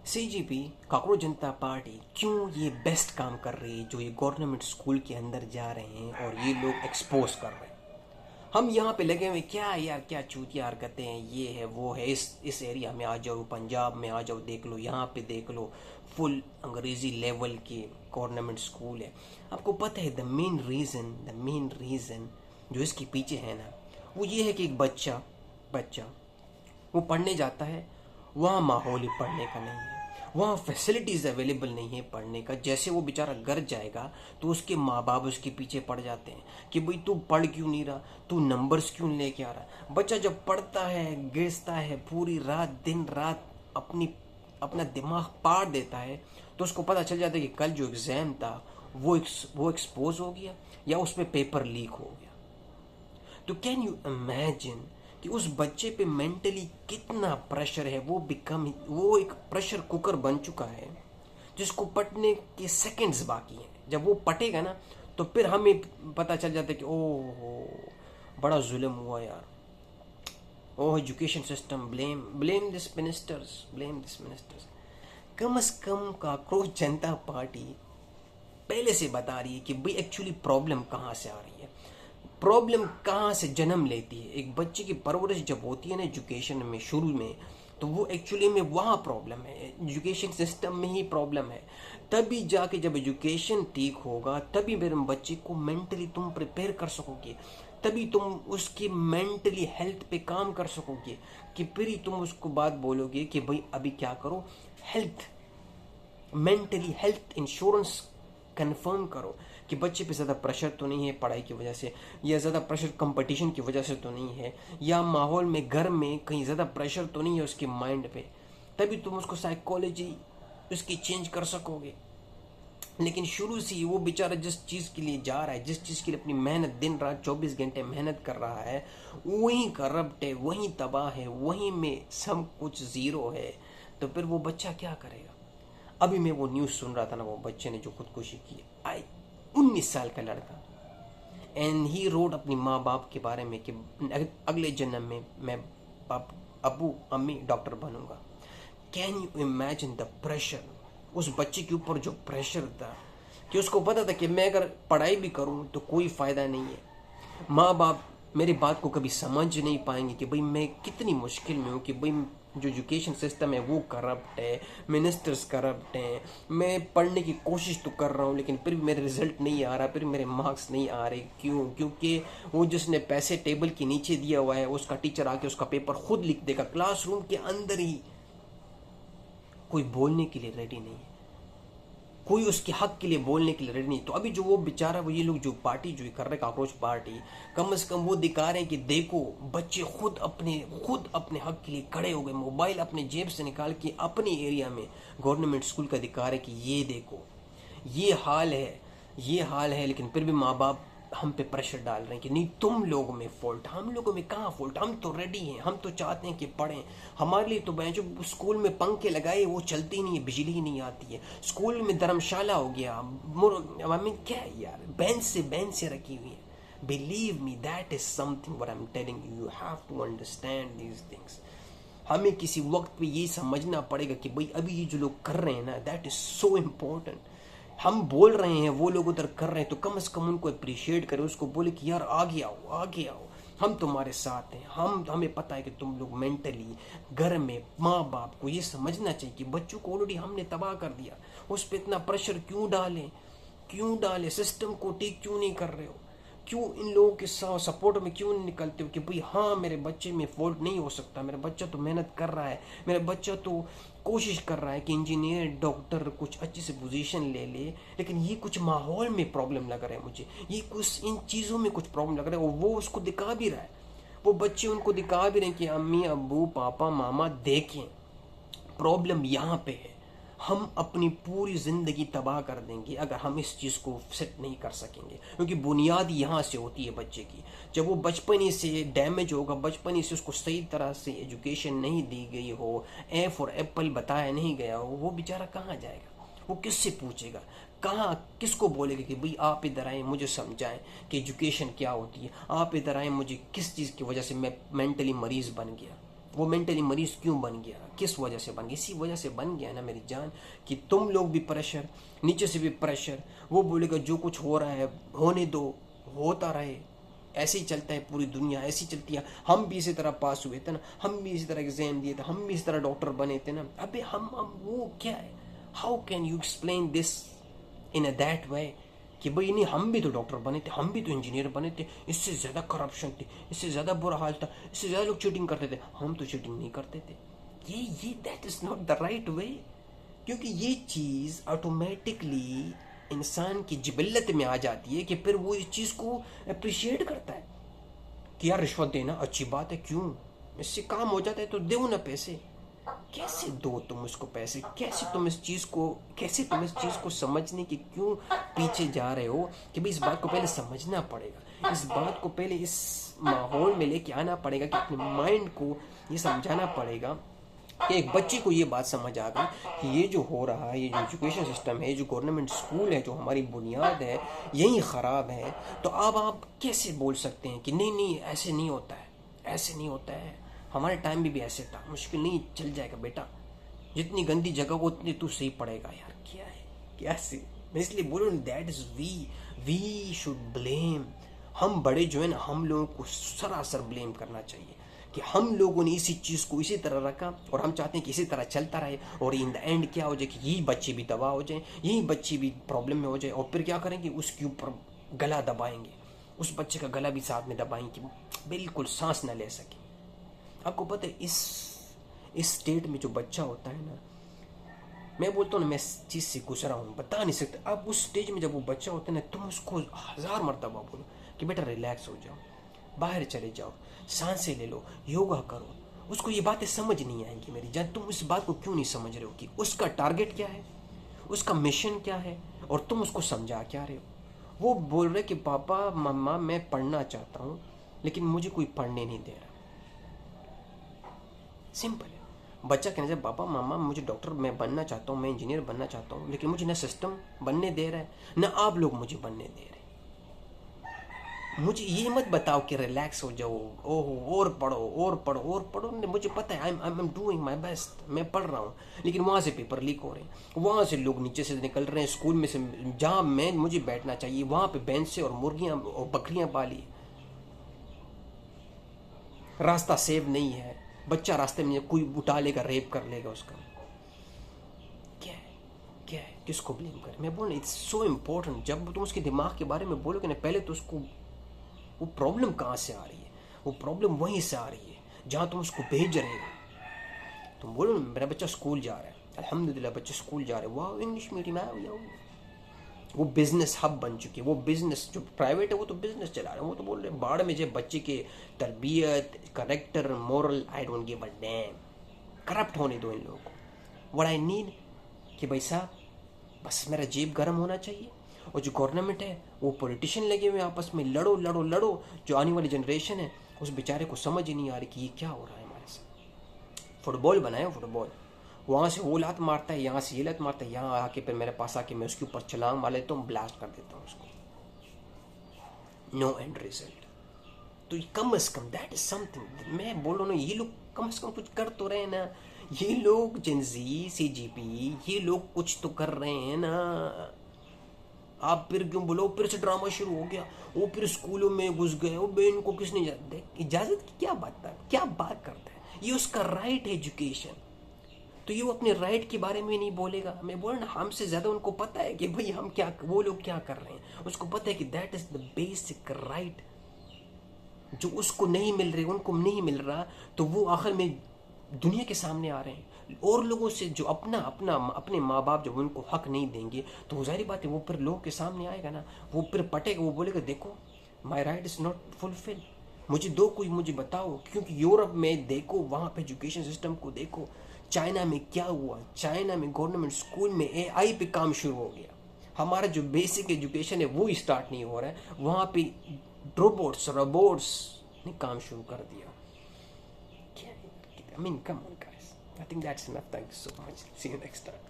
CGP Congress जनता party क्यों ये best काम कर रही है जो ये गवर्नमेंट स्कूल के अंदर जा रहे हैं और ये लोग एक्सपोज कर रहे हैं। हम यहाँ पे लगे हुए क्या यार, क्या चूतिया हरकतें हैं, ये है वो है, इस एरिया में आ जाओ, पंजाब में आ जाओ, देख लो, यहाँ पे देख लो, फुल अंग्रेजी लेवल के गवर्नमेंट स्कूल है। आपको पता है द मेन रीज़न जो इसके पीछे है ना, वो ये है कि एक बच्चा बच्चा वो पढ़ने जाता है, वहाँ माहौल ही पढ़ने का नहीं है, वहाँ फैसिलिटीज़ अवेलेबल नहीं है पढ़ने का। जैसे वो बेचारा घर जाएगा तो उसके माँ बाप उसके पीछे पड़ जाते हैं कि भाई तू पढ़ क्यों नहीं रहा, तू नंबर्स क्यों लेके आ रहा। बच्चा जब पढ़ता है, गिरता है, पूरी रात दिन रात अपना दिमाग पार देता है, तो उसको पता चल जाता है कि कल जो एग्ज़ाम था वो एक्सपोज हो गया या उसमें पेपर लीक हो गया। तो कैन यू इमेजिन कि उस बच्चे पे मेंटली कितना प्रेशर है। वो एक प्रेशर कुकर बन चुका है जिसको पटने के सेकंड्स बाकी हैं। जब वो पटेगा ना तो फिर हमें पता चल जाता है कि ओह बड़ा जुल्म हुआ यार, oh education system, blame this ministers. कम से कम कांग्रेस जनता पार्टी पहले से बता रही है कि भाई एक्चुअली प्रॉब्लम कहाँ से आ रही है, प्रॉब्लम कहाँ से जन्म लेती है। एक बच्चे की परवरिश जब होती है ना एजुकेशन में शुरू में, तो वो एक्चुअली में वहाँ प्रॉब्लम है, एजुकेशन सिस्टम में ही प्रॉब्लम है। तभी जाके जब एजुकेशन ठीक होगा तभी मेरे बच्चे को मेंटली तुम प्रिपेयर कर सकोगे, तभी तुम उसकी मेंटली हेल्थ पे काम कर सकोगे, कि फिर ही तुम उसको बात बोलोगे कि भाई अभी क्या करो, health mentally health insurance confirm करो कि बच्चे पे ज़्यादा प्रेशर तो नहीं है पढ़ाई की वजह से, या ज़्यादा प्रेशर कंपटीशन की वजह से तो नहीं है, या माहौल में घर में कहीं ज़्यादा प्रेशर तो नहीं है उसके माइंड पे। तभी तुम उसको साइकोलॉजी उसकी चेंज कर सकोगे। लेकिन शुरू से ही वो बेचारा जिस चीज़ के लिए जा रहा है, जिस चीज़ के लिए अपनी मेहनत दिन रात 24 घंटे मेहनत कर रहा है, वहीं करप्ट है, वहीं तबाह है, वहीं में सब कुछ ज़ीरो है, तो फिर वो बच्चा क्या करेगा। अभी मैं वो न्यूज़ सुन रहा था ना, वो बच्चे ने जो खुदकुशी की, आई 19 साल का लड़का, एंड ही रोड अपनी माँ बाप के बारे में कि अगले जन्म में मैं अबू अम्मी डॉक्टर बनूंगा। Can you imagine the pressure उस बच्चे के ऊपर, जो प्रेशर था कि उसको पता था कि मैं अगर पढ़ाई भी करूं तो कोई फ़ायदा नहीं है, माँ बाप मेरी बात को कभी समझ नहीं पाएंगे कि भाई मैं कितनी मुश्किल में हूँ, कि भाई जो एजुकेशन सिस्टम है वो करप्ट है, मिनिस्टर्स करप्ट हैं, मैं पढ़ने की कोशिश तो कर रहा हूँ लेकिन फिर भी मेरे रिजल्ट नहीं आ रहा, फिर मेरे मार्क्स नहीं आ रहे। क्यों? क्योंकि वो जिसने पैसे टेबल के नीचे दिया हुआ है उसका टीचर आके उसका पेपर खुद लिख देगा क्लासरूम के अंदर ही। कोई बोलने के लिए रेडी नहीं है, कोई उसके हक के लिए बोलने के लिए रेडी नहीं। तो अभी जो वो बेचारा, वो ये लोग जो पार्टी जो कर रहे कांग्रेस पार्टी, कम से कम वो दिखा रहे हैं कि देखो बच्चे खुद अपने हक के लिए खड़े हो गए, मोबाइल अपने जेब से निकाल के अपने एरिया में गवर्नमेंट स्कूल का दिखा रहे हैं कि ये देखो ये हाल है। लेकिन फिर भी माँ बाप हम पे प्रेशर डाल रहे हैं कि नहीं तुम लोगों में फॉल्ट, हम लोगों में कहाँ फॉल्ट, हम तो रेडी हैं, हम तो चाहते हैं कि पढ़ें। हमारे लिए तो जो स्कूल में पंखे लगाए वो चलती नहीं है, बिजली ही नहीं आती है, स्कूल में धर्मशाला हो गया, में क्या है यार, बेंच से रखी हुई है। Believe me that is something what I am telling you, you have to understand these things. हमें किसी वक्त पे ये समझना पड़ेगा कि भाई अभी ये जो लोग कर रहे हैं ना, दैट इज सो इम्पोर्टेंट। हम बोल रहे हैं, वो लोग उधर कर रहे हैं, तो कम से कम उनको अप्रिशिएट करें, उसको बोले कि यार आगे आओ, हम तुम्हारे साथ हैं, हमें पता है कि तुम लोग मेंटली घर में माँ बाप को ये समझना चाहिए कि बच्चों को ऑलरेडी हमने तबाह कर दिया, उस पर इतना प्रेशर क्यों डालें, सिस्टम को ठीक क्यों नहीं कर रहे हो, क्यों इन लोगों के सपोर्ट में क्यों नहीं निकलते हो कि भाई हाँ मेरे बच्चे में फॉल्ट नहीं हो सकता, मेरा बच्चा तो मेहनत कर रहा है, मेरा बच्चा तो कोशिश कर रहा है कि इंजीनियर डॉक्टर कुछ अच्छी से पोजीशन ले ले, लेकिन ये कुछ माहौल में प्रॉब्लम लग रहा है मुझे, ये कुछ इन चीज़ों में कुछ प्रॉब्लम लग रहा है। और वो उसको दिखा भी रहा है, वो बच्चे उनको दिखा भी रहे हैं कि अम्मी अब्बू पापा मामा देखें प्रॉब्लम यहाँ पे है। हम अपनी पूरी ज़िंदगी तबाह कर देंगे अगर हम इस चीज़ को सेट नहीं कर सकेंगे, क्योंकि बुनियाद यहाँ से होती है बच्चे की। जब वो बचपन ही से डैमेज होगा, बचपन ही से उसको सही तरह से एजुकेशन नहीं दी गई हो, ए फॉर एप्पल बताया नहीं गया हो, वो बेचारा कहाँ जाएगा, वो किससे पूछेगा, कहाँ किसको बोलेगा कि भाई आप इधर आए मुझे समझाएं कि एजुकेशन क्या होती है, आप इधर आए मुझे किस चीज़ की वजह से मैं मेंटली मरीज़ बन गया। वो मेंटली मरीज क्यों बन गया, किस वजह से बन गया? इसी वजह से बन गया ना मेरी जान, कि तुम लोग भी प्रेशर, नीचे से भी प्रेशर। वो बोलेगा जो कुछ हो रहा है होने दो, होता रहे, ऐसे ही चलता है, पूरी दुनिया ऐसी चलती है। हम भी इसी तरह पास हुए थे ना, हम भी इसी तरह एग्जाम दिए थे, हम भी इसी तरह डॉक्टर बने थे ना। अबे हम वो क्या है? How can you explain this in a that way कि भाई नहीं हम भी तो डॉक्टर बने थे, हम भी तो इंजीनियर बने थे, इससे ज़्यादा करप्शन थी, इससे ज़्यादा बुरा हाल था, इससे ज़्यादा लोग चीटिंग करते थे, हम तो चीटिंग नहीं करते थे। ये that is not the right way, क्योंकि ये चीज़ ऑटोमेटिकली इंसान की जिबल्लत में आ जाती है कि फिर वो इस चीज़ को अप्रिशिएट करता है कि यार रिश्वत देना अच्छी बात है, क्यों, इससे काम हो जाता है तो दो ना पैसे। कैसे दो तुम उसको पैसे? कैसे तुम इस चीज़ को समझने की क्यों पीछे जा रहे हो कि भाई इस बात को पहले समझना पड़ेगा, इस बात को पहले इस माहौल में लेके आना पड़ेगा कि अपने माइंड को ये समझाना पड़ेगा कि एक बच्चे को ये बात समझ आ गई कि ये जो हो रहा है, ये जो एजुकेशन सिस्टम है, जो गवर्नमेंट स्कूल है, जो हमारी बुनियाद है, यही ख़राब है। तो अब आप कैसे बोल सकते हैं कि नहीं नहीं ऐसे नहीं होता है, ऐसे नहीं होता है, हमारे टाइम में भी ऐसे था, मुश्किल नहीं, चल जाएगा बेटा, जितनी गंदी जगह हो उतनी तू सही पड़ेगा। यार क्या है, क्या से? मैं इसलिए बोलूँ that is we should blame. हम बड़े जो है ना, हम लोगों को सरासर ब्लेम करना चाहिए कि हम लोगों ने इसी चीज़ को इसी तरह रखा और हम चाहते हैं कि इसी तरह चलता रहे, और इन द एंड क्या हो जाए कि यही बच्चे भी तबाह हो जाएं, यही बच्चे भी प्रॉब्लम में हो जाए, और फिर क्या करेंगे, उसके ऊपर गला दबाएंगे, उस बच्चे का गला भी साथ में दबाएंगे कि बिल्कुल सांस न ले सके। आपको पता है इस स्टेट में जो बच्चा होता है ना, मैं बोलता हूँ ना, मैं इस चीज़ से गुजरा हूँ, बता नहीं सकता। अब उस स्टेज में जब वो बच्चा होता है ना, तुम उसको 1000 मरतबा बोलो कि बेटा रिलैक्स हो जाओ, बाहर चले जाओ, सांसें ले लो, योगा करो, उसको ये बातें समझ नहीं आएंगी मेरी जान। तुम इस बात को क्यों नहीं समझ रहे हो कि उसका टारगेट क्या है, उसका मिशन क्या है, और तुम उसको समझा क्या रहे हो? वो बोल रहे कि पापा मम्मा मैं पढ़ना चाहता हूँ लेकिन मुझे कोई पढ़ने नहीं दे रहा। सिंपल है। बच्चा कहना चाहिए पापा मामा मुझे डॉक्टर मैं बनना चाहता हूँ, मैं इंजीनियर बनना चाहता हूँ, लेकिन मुझे ना सिस्टम बनने दे रहा है, ना आप लोग मुझे बनने दे रहे। मुझे ये मत बताओ कि रिलैक्स हो जाओ, ओहो और पढ़ो और पढ़ो और पढ़ो। मुझे पता है I am doing my best, मैं पढ़ रहा हूँ, लेकिन वहाँ से पेपर लीक हो रहे हैं, वहाँ से लोग नीचे से निकल रहे हैं, स्कूल में से जहाँ मुझे बैठना चाहिए वहाँ पे बेंच से और मुर्गियाँ और बकरियाँ पाली। रास्ता सेव नहीं है, बच्चा रास्ते में कोई उठा लेगा, रेप कर लेगा उसका। क्या है, किसको ब्लेम करें? मैं बोल रहा इट्स सो इम्पोर्टेंट। जब तुम उसके दिमाग के बारे में बोलोगे ना, पहले तो उसको वो प्रॉब्लम कहाँ से आ रही है, वो प्रॉब्लम वहीं से आ रही है जहाँ तुम उसको भेज रहे हो। तुम बोलो मेरा बच्चा स्कूल जा रहा है, अल्हम्दुलिल्लाह बच्चे स्कूल जा रहे हैं, वाह इंग्लिश मीडियम है, वो बिजनेस हब बन चुकी है। वो बिजनेस जो प्राइवेट है वो तो बिजनेस चला रहे हैं, वो तो बोल रहे हैं बाढ़ में जो बच्चे के तरबियत, character, moral, I don't give a dam, corrupt होने दो इन लोगों को। व्हाट आई नीड कि भाई साहब बस मेरा जेब गर्म होना चाहिए, और जो गवर्नमेंट है वो पॉलिटिशियन लगे हुए आपस में लड़ो लड़ो लड़ो। जो आने वाली जनरेशन है उस बेचारे को समझ ही नहीं आ रही कि ये क्या हो रहा है हमारे साथ। फुटबॉल बनाया फुटबॉल, वहाँ से वो लात मारता है, यहाँ से ये लात मारता है, यहाँ आके फिर मेरे पास आके मैं उसके ऊपर छलांग मार लेता हूँ, ब्लास्ट कर देता हूँ उसको, नो एंड रिजल्ट। तो कम से कम दैट इज समथिंग। मैं बोल रहा हूँ ये लोग कम से कम कुछ कर तो रहे हैं ना, ये लोग जेनजी सीजीपी ये लोग कुछ तो कर रहे हैं ना। आप फिर क्यों बोलो फिर से ड्रामा शुरू हो गया, वो फिर स्कूलों में घुस गए, वो बहन को किसने इजाजत की? क्या बात करता है? ये उसका राइट है एजुकेशन, तो ये वो अपने राइट के बारे में नहीं बोलेगा। मैं बोल ना हमसे ज्यादा उनको पता है कि भाई हम क्या, वो लोग क्या कर रहे हैं, उसको पता है कि that is the basic right जो उसको नहीं मिल रही, उनको नहीं मिल रहा, तो वो आखिर में दुनिया के सामने आ रहे हैं और लोगों से जो अपने माँ बाप जब उनको हक नहीं देंगे तो जाहिर बात है वो फिर लोगों के सामने आएगा ना, वो फिर पटेगा, वो बोलेगा देखो my right is not fulfil, मुझे दो कोई मुझे बताओ। क्योंकि यूरोप में देखो वहाँ पे एजुकेशन सिस्टम को देखो, चाइना में क्या हुआ, चाइना में गवर्नमेंट स्कूल में एआई पे काम शुरू हो गया, हमारा जो बेसिक एजुकेशन है वो स्टार्ट नहीं हो रहा है, वहाँ पे रोबोट्स ने काम शुरू कर दिया। I mean, come on, guys. I think that's enough. Thank you so much. See you next time.